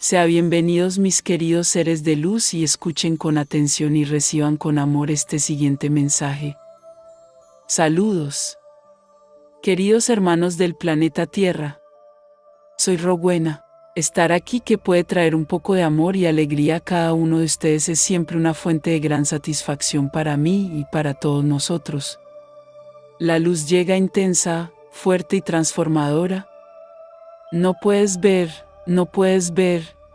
Sean bienvenidos mis queridos seres de luz y escuchen con atención y reciban con amor este siguiente mensaje. Saludos. Queridos hermanos del planeta Tierra. Soy Rowena. Estar aquí que puede traer un poco de amor y alegría a cada uno de ustedes es siempre una fuente de gran satisfacción para mí y para todos nosotros. La luz llega intensa, fuerte y transformadora. No puedes ver,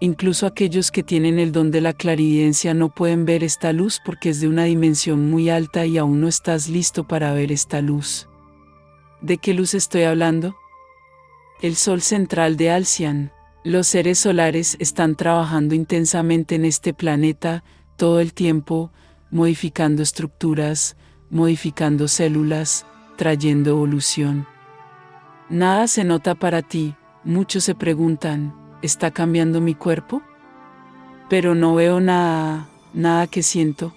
incluso aquellos que tienen el don de la clarividencia no pueden ver esta luz porque es de una dimensión muy alta y aún no estás listo para ver esta luz. ¿De qué luz estoy hablando? El sol central de Alcian. Los seres solares están trabajando intensamente en este planeta todo el tiempo, modificando estructuras, modificando células, trayendo evolución. Nada se nota para ti. Muchos se preguntan, ¿está cambiando mi cuerpo? Pero no veo nada que siento.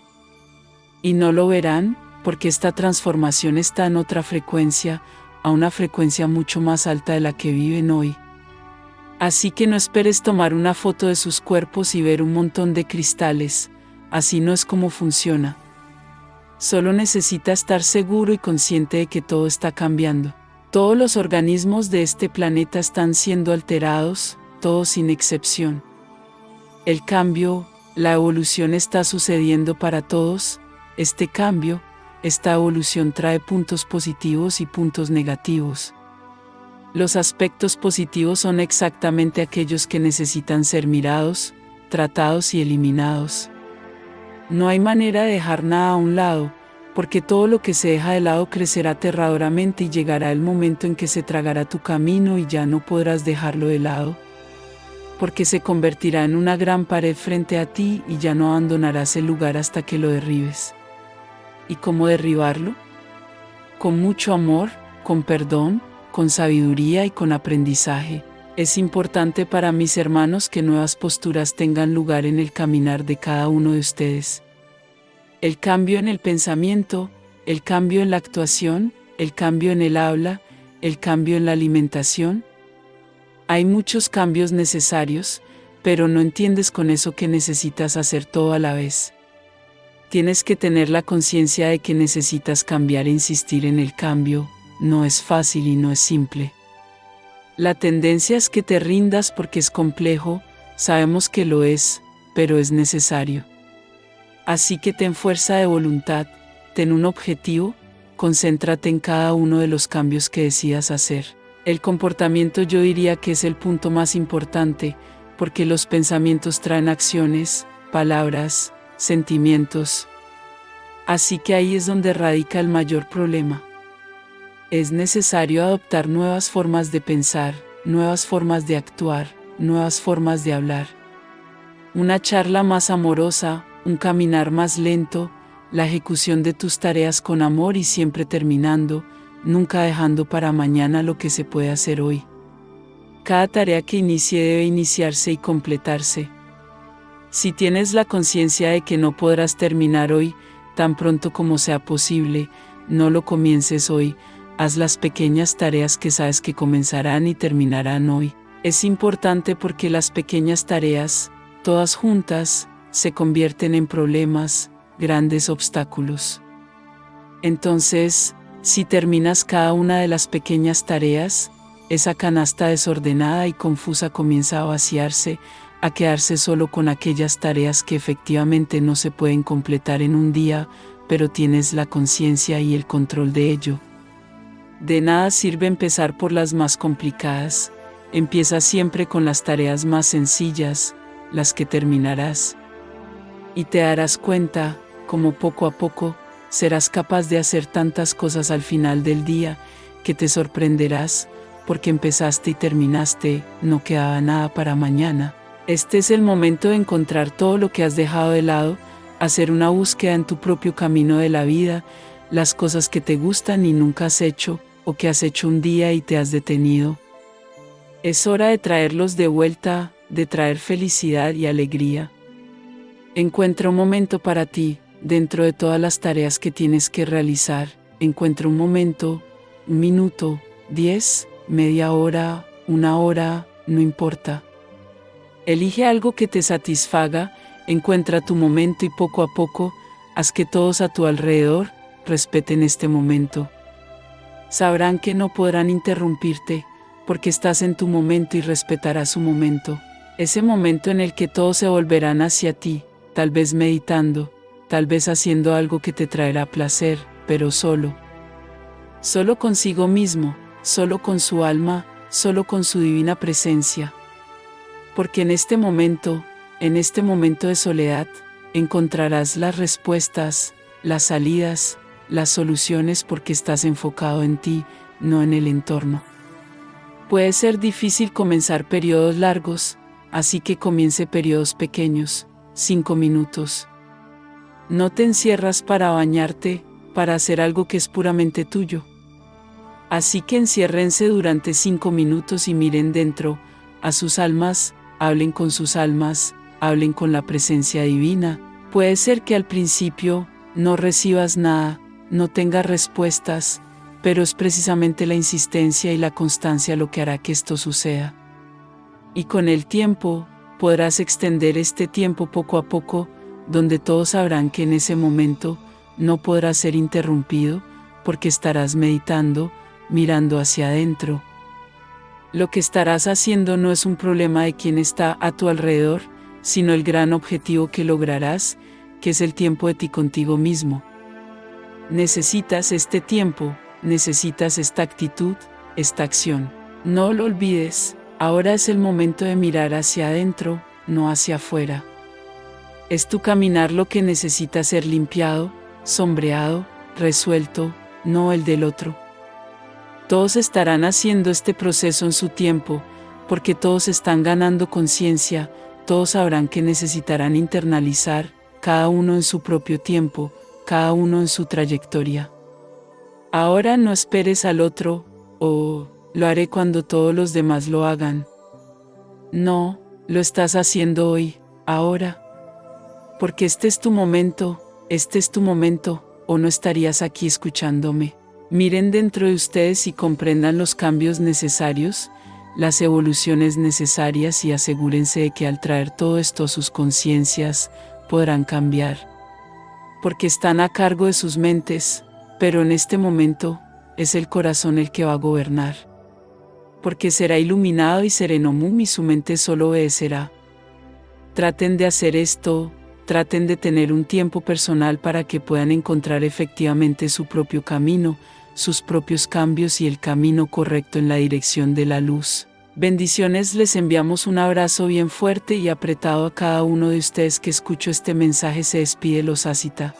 Y no lo verán, porque esta transformación está en otra frecuencia, a una frecuencia mucho más alta de la que viven hoy. Así que no esperes tomar una foto de sus cuerpos y ver un montón de cristales, así no es como funciona. Solo necesita estar seguro y consciente de que todo está cambiando. Todos los organismos de este planeta están siendo alterados, todos sin excepción. El cambio, la evolución está sucediendo para todos. Este cambio, esta evolución trae puntos positivos y puntos negativos. Los aspectos positivos son exactamente aquellos que necesitan ser mirados, tratados y eliminados. No hay manera de dejar nada a un lado, porque todo lo que se deja de lado crecerá aterradoramente y llegará el momento en que se tragará tu camino y ya no podrás dejarlo de lado, porque se convertirá en una gran pared frente a ti y ya no abandonarás el lugar hasta que lo derribes. ¿Y cómo derribarlo? Con mucho amor, con perdón, con sabiduría y con aprendizaje. Es importante para mis hermanos que nuevas posturas tengan lugar en el caminar de cada uno de ustedes. El cambio en el pensamiento, el cambio en la actuación, el cambio en el habla, el cambio en la alimentación. Hay muchos cambios necesarios, pero no entiendes con eso que necesitas hacer todo a la vez. Tienes que tener la conciencia de que necesitas cambiar e insistir en el cambio. No es fácil y no es simple. La tendencia es que te rindas porque es complejo, sabemos que lo es, pero es necesario. Así que ten fuerza de voluntad, ten un objetivo, concéntrate en cada uno de los cambios que decidas hacer. El comportamiento yo diría que es el punto más importante, porque los pensamientos traen acciones, palabras, sentimientos. Así que ahí es donde radica el mayor problema. Es necesario adoptar nuevas formas de pensar, nuevas formas de actuar, nuevas formas de hablar. Una charla más amorosa, un caminar más lento, la ejecución de tus tareas con amor y siempre terminando, nunca dejando para mañana lo que se puede hacer hoy. Cada tarea que inicie debe iniciarse y completarse. Si tienes la conciencia de que no podrás terminar hoy, tan pronto como sea posible, no lo comiences hoy. Haz las pequeñas tareas que sabes que comenzarán y terminarán hoy. Es importante porque las pequeñas tareas, todas juntas, se convierten en problemas, grandes obstáculos. Entonces, si terminas cada una de las pequeñas tareas, esa canasta desordenada y confusa comienza a vaciarse, a quedarse solo con aquellas tareas que efectivamente no se pueden completar en un día, pero tienes la conciencia y el control de ello. De nada sirve empezar por las más complicadas. Empieza siempre con las tareas más sencillas, las que terminarás. Y te darás cuenta, como poco a poco, serás capaz de hacer tantas cosas al final del día, que te sorprenderás, porque empezaste y terminaste, no quedaba nada para mañana. Este es el momento de encontrar todo lo que has dejado de lado, hacer una búsqueda en tu propio camino de la vida, las cosas que te gustan y nunca has hecho, o que has hecho un día y te has detenido. Es hora de traerlos de vuelta, de traer felicidad y alegría. Encuentra un momento para ti, dentro de todas las tareas que tienes que realizar. Encuentra un momento, un minuto, 10, media hora, una hora, no importa. Elige algo que te satisfaga, encuentra tu momento y poco a poco, haz que todos a tu alrededor respeten este momento. Sabrán que no podrán interrumpirte, porque estás en tu momento y respetarás su momento. Ese momento en el que todos se volverán hacia ti, tal vez meditando, tal vez haciendo algo que te traerá placer, pero solo. Solo consigo mismo, solo con su alma, solo con su divina presencia. Porque en este momento de soledad, encontrarás las respuestas, las salidas, las soluciones porque estás enfocado en ti, no en el entorno. Puede ser difícil comenzar periodos largos, así que comience periodos pequeños, 5 minutos. No te encierras para bañarte, para hacer algo que es puramente tuyo. Así que enciérrense durante 5 minutos y miren dentro, a sus almas, hablen con sus almas, hablen con la presencia divina. Puede ser que al principio no recibas nada, no tengas respuestas, pero es precisamente la insistencia y la constancia lo que hará que esto suceda. Y con el tiempo, podrás extender este tiempo poco a poco, donde todos sabrán que en ese momento no podrás ser interrumpido, porque estarás meditando, mirando hacia adentro. Lo que estarás haciendo no es un problema de quién está a tu alrededor, sino el gran objetivo que lograrás, que es el tiempo de ti contigo mismo. Necesitas este tiempo, necesitas esta actitud, esta acción. No lo olvides, ahora es el momento de mirar hacia adentro, no hacia afuera. Es tu caminar lo que necesita ser limpiado, sombreado, resuelto, no el del otro. Todos estarán haciendo este proceso en su tiempo, porque todos están ganando conciencia, todos sabrán que necesitarán internalizar, cada uno en su propio tiempo, cada uno en su trayectoria. Ahora no esperes al otro, o lo haré cuando todos los demás lo hagan. No, lo estás haciendo hoy, ahora. Porque este es tu momento, o no estarías aquí escuchándome. Miren dentro de ustedes y comprendan los cambios necesarios, las evoluciones necesarias y asegúrense de que al traer todo esto a sus conciencias, podrán cambiar. Porque están a cargo de sus mentes, pero en este momento, es el corazón el que va a gobernar. Porque será iluminado y sereno y su mente solo obedecerá. Traten de hacer esto, traten de tener un tiempo personal para que puedan encontrar efectivamente su propio camino, sus propios cambios y el camino correcto en la dirección de la luz. Bendiciones, les enviamos un abrazo bien fuerte y apretado a cada uno de ustedes que escuchó este mensaje. Se despide Los Asita.